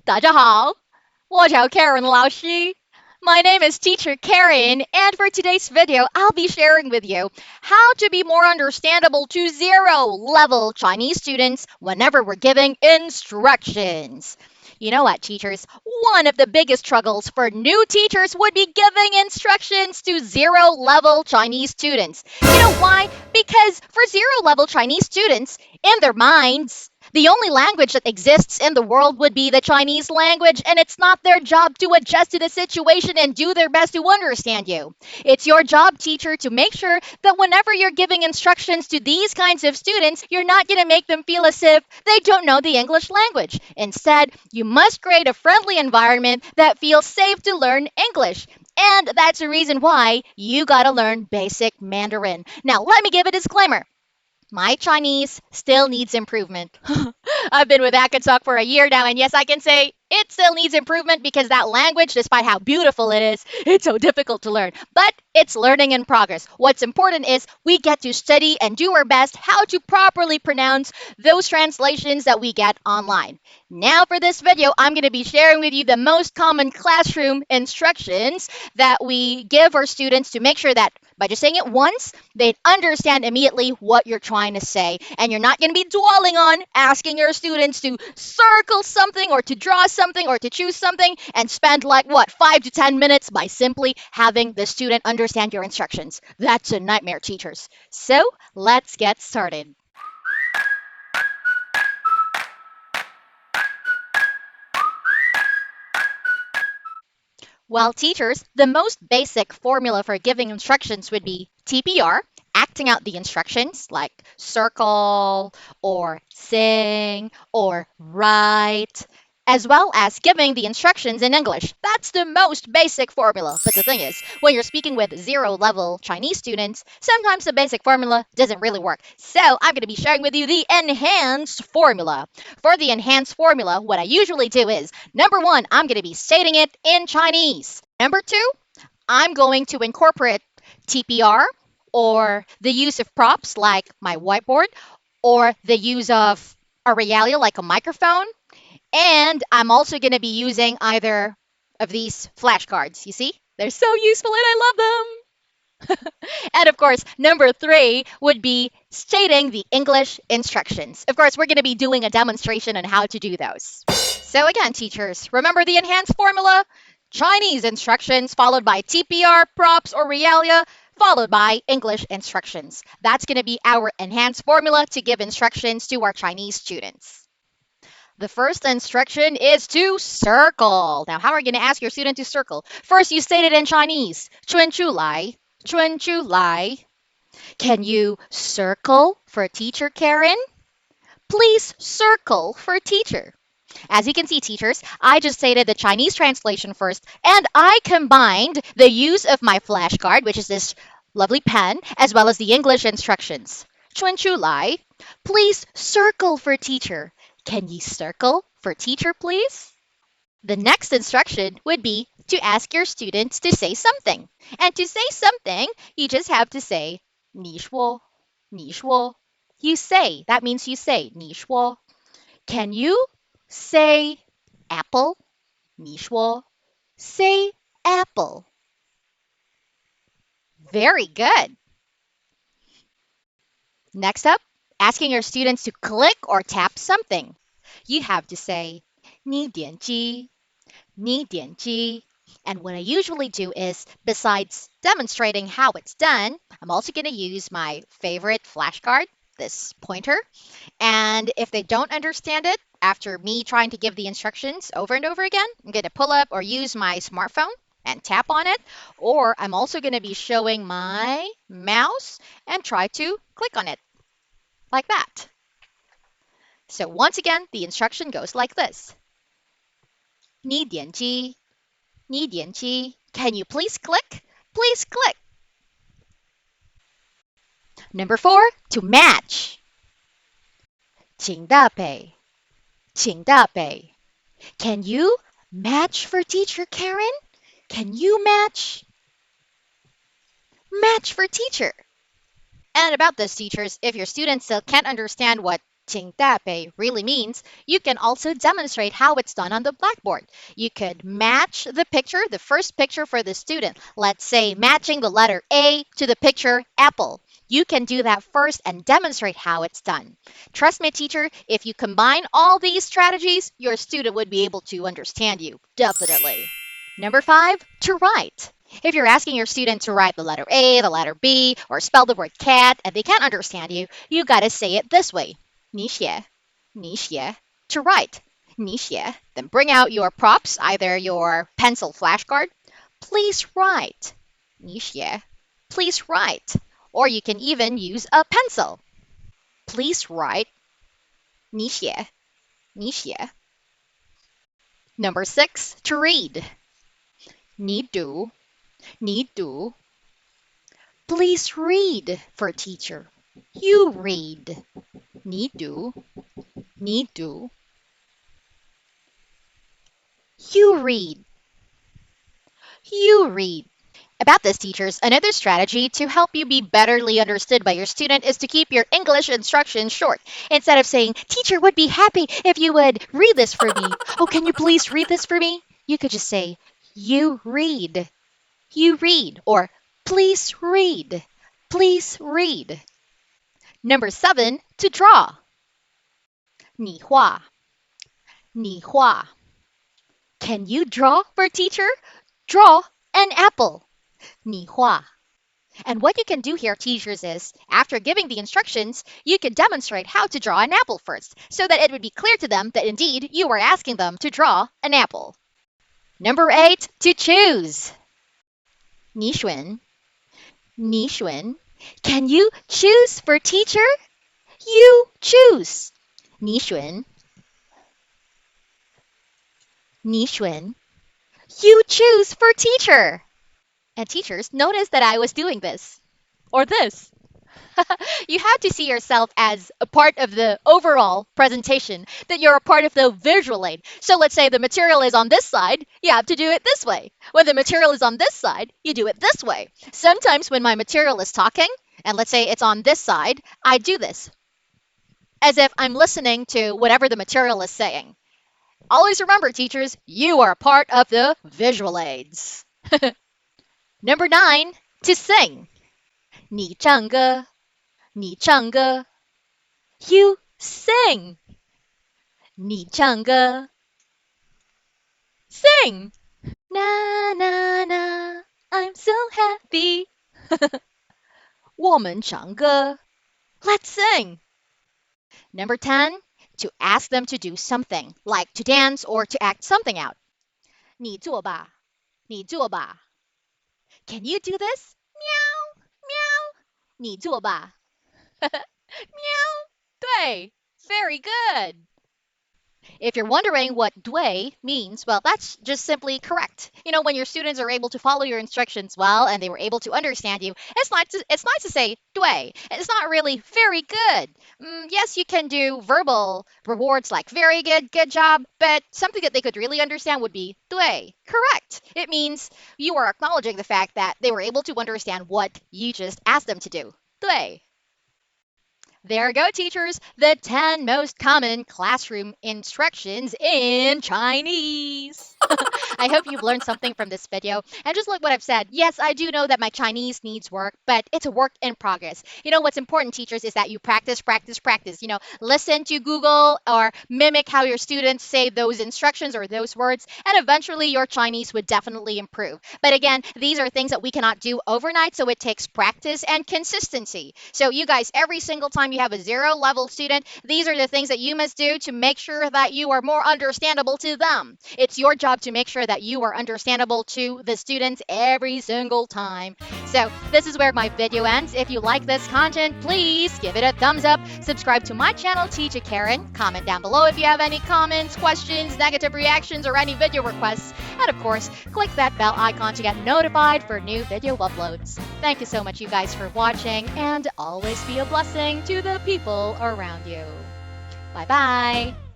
大家好，我叫 Karen 老师. My name is Teacher Karen, and for today's video, I'll be sharing with you how to be more understandable to zero-level Chinese students whenever we're giving instructions. You know what, teachers? One of the biggest struggles for new teachers would be giving instructions to zero-level Chinese students. You know why? Because for zero-level Chinese students, in their minds, the only language that exists in the world would be the Chinese language, and it's not their job to adjust to the situation and do their best to understand you. It's your job, teacher, to make sure that whenever you're giving instructions to these kinds of students, you're not going to make them feel as if they don't know the English language. Instead, you must create a friendly environment that feels safe to learn English. And that's the reason why you gotta learn basic Mandarin. Now, let me give a disclaimer. My Chinese still needs improvement. I've been with Acadsoc for a year now, and yes, I can say it still needs improvement because that language, despite how beautiful it is, it's so difficult to learn. But it's learning in progress. What's important is we get to study and do our best how to properly pronounce those translations that we get online. Now, for this video, I'm going to be sharing with you the most common classroom instructions that we give our students to make sure that by just saying it once, they'd understand immediately what you're trying to say. And you're not going to be dwelling on asking your students to circle something or to draw something or to choose something and spend like what, 5 to 10 minutes by simply having the student understand your instructions. That's a nightmare, teachers. So let's get started. Well, teachers, the most basic formula for giving instructions would be TPR, acting out the instructions like circle or sing or write, as well as giving the instructions in English. That's the most basic formula. But the thing is, when you're speaking with zero-level Chinese students, sometimes the basic formula doesn't really work. So I'm going to be sharing with you the enhanced formula. For the enhanced formula, what I usually do is, number one, I'm going to be stating it in Chinese. Number two, I'm going to incorporate TPR or the use of props like my whiteboard or the use of a REALIA like a microphone. And I'm also going to be using either of these flashcards. You see? They're so useful and I love them. And of course, number three would be stating the English instructions. Of course, we're going to be doing a demonstration on how to do those. So again, teachers, remember the enhanced formula? Chinese instructions followed by TPR, props, or REALIA, followed by English instructions. That's going to be our enhanced formula to give instructions to our Chinese students. The first instruction is to circle. Now, how are you going to ask your student to circle? First, you state it in Chinese. 春出来,春出来. Can you circle for teacher, Karen? Please circle for teacher. As you can see, teachers, I just stated the Chinese translation first, and I combined the use of my flashcard, which is this lovely pen, as well as the English instructions. 春出来, please circle for teacher. Can you circle for teacher, please? The next instruction would be to ask your students to say something. And to say something, you just have to say 你说,你说. You say. That means you say 你说. Can you say apple? 你说. Say apple. Very good. Next up, asking your students to click or tap something. You have to say 你点击,你点击. And what I usually do is, besides demonstrating how it's done, I'm also going to use my favorite flashcard, this pointer. And if they don't understand it, after me trying to give the instructions over and over again, I'm going to pull up or use my smartphone and tap on it. Or I'm also going to be showing my mouse and try to click on it, like that. So once again, the instruction goes like this. 你点击,你点击. Can you please click? Please click. Number 4, to match. 请搭配,请搭配. Can you match for teacher, Karen? Can you match? Match for teacher. And about this, teachers, if your students still can't understand what 请大北 really means you can also demonstrate how it's done on the blackboard. You could match the picture, the first picture for the student. Let's say matching the letter A to the picture apple. You can do that first and demonstrate how it's done. Trust me, teacher, if you combine all these strategies, your student would be able to understand you. Definitely. Number 5, to write. If you're asking your student to write the letter A, the letter B, or spell the word cat, and they can't understand you, you gotta say it this way. 你写,你写, to write. 你写. Then bring out your props, either your pencil flashcard. Please write. 你写. Please write. Or you can even use a pencil. Please write. 你写,你写. Number 6, to read. 你读,你读. Please read for teacher. You read. 你读,你读. You read. You read. About this, teachers, another strategy to help you be betterly understood by your student is to keep your English instructions short. Instead of saying, teacher would be happy if you would read this for me. Oh, can you please read this for me? You could just say, you read. You read. Or, please read. Please read. Number 7, to draw. 你画,你画. Can you draw for teacher? Draw an apple. 你画. And what you can do here, teachers, is after giving the instructions, you can demonstrate how to draw an apple first, so that it would be clear to them that indeed you are asking them to draw an apple. Number 8, to choose. 你选,你选. Can you choose for teacher? You choose. 你选,你选. You choose for teacher. And teachers, notice that I was doing this. Or this. You have to see yourself as a part of the overall presentation, that you're a part of the visual aid. So let's say the material is on this side, you have to do it this way. When the material is on this side, you do it this way. Sometimes when my material is talking, and let's say it's on this side, I do this, as if I'm listening to whatever the material is saying. Always remember, teachers, you are a part of the visual aids. Number 9, to sing. 你唱歌,你唱歌. You sing. 你唱歌. Sing. Na na na, I'm so happy. 我们唱歌. Let's sing. Number 10, to ask them to do something, like to dance or to act something out. 你做吧,你做吧. Can you do this? Meow, meow. 你做吧. Meow. 对. Very good. If you're wondering what 对 means, well, that's just simply correct. You know, when your students are able to follow your instructions well and they were able to understand you, it's nice to say 对. It's not really very good. Yes, you can do verbal rewards like very good, good job, but something that they could really understand would be 对, correct. It means you are acknowledging the fact that they were able to understand what you just asked them to do. 对. There you go, teachers, the 10 most common classroom instructions in Chinese. I hope you've learned something from this video. And just like what I've said, yes, I do know that my Chinese needs work, but it's a work in progress. You know, what's important, teachers, is that you practice, practice, practice. You know, listen to Google or mimic how your students say those instructions or those words, and eventually your Chinese would definitely improve. But again, these are things that we cannot do overnight, so it takes practice and consistency. So you guys, every single time you have a 0 level student, these are the things that you must do to make sure that you are more understandable to them. It's your job to make sure that you are understandable to the students every single time. So this is where my video ends. If you like this content, please give it a thumbs up. Subscribe to my channel, Teacha Karen. Comment down below if you have any comments, questions, negative reactions, or any video requests. And of course, click that bell icon to get notified for new video uploads. Thank you so much, you guys, for watching, and always be a blessing to the people around you. Bye-bye.